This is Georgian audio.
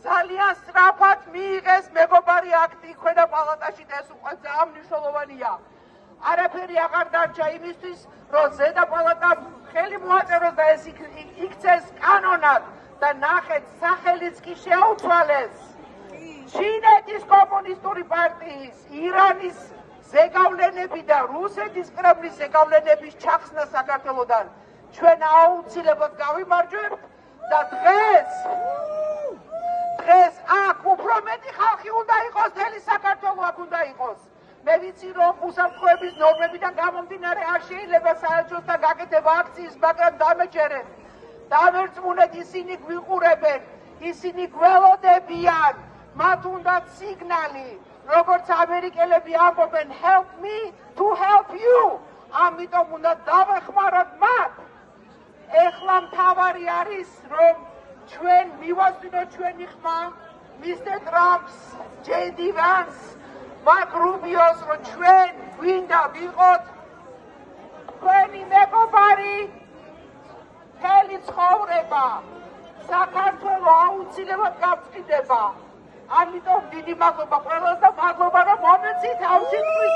ძალიან სწრაფად მიიღეს მეგობარი აქტი ქვედა პალატაში და ეს უკვე ძალიან მნიშვნელოვანია. არაფერი აღარ დარჩა იმისთვის, რომ ზედა პალატამ ხელი მოაწეროს და ეს იქცეს კანონად და ნახეთ, სახელიც კი შეუცვალეს. ჩინეთის კომუნისტური პარტიის, ირანის ზეგავლენები და რუსეთის კრემლის ზეგავლენების ჩახსნა საქართველოდან ჩვენ აუცილებლად გავიმარჯვებთ და დღეს აქ უფრო მეტი ხალხი უნდა იყოს, მთელი საქართველო აქ უნდა იყოს. მე ვიცი, რომ უსაფრთხოების ნორმებიდან გამომდინარე არ შეიძლება საელჩოსთან გაკეთება აქციის, მაგრამ დამეჯერეთ, დამერწმუნეთ, ისინი გვიყურებენ, ისინი გველოდებიან, მათ უნდათ სიგნალი, როგორც ამერიკელები ამბობენ, help me to help you. ამიტომ უნდა დავეხმაროთ მათ. ეხლა მთავარი არის, რომ ჩვენ მივასწინოთ ჩვენი ხმა, Mr. Trumps, JD Vance, Marco Rubio's, რომ ჩვენ გვინდა ვიყოთ თქვენი მეგობარი მთელი ცხოვრება. საქართველო აუცილებლად გავწყდება. ამიტომ დიდი მადლობა ყველას და მადლობა, რომ მომეცით ავსიტყვის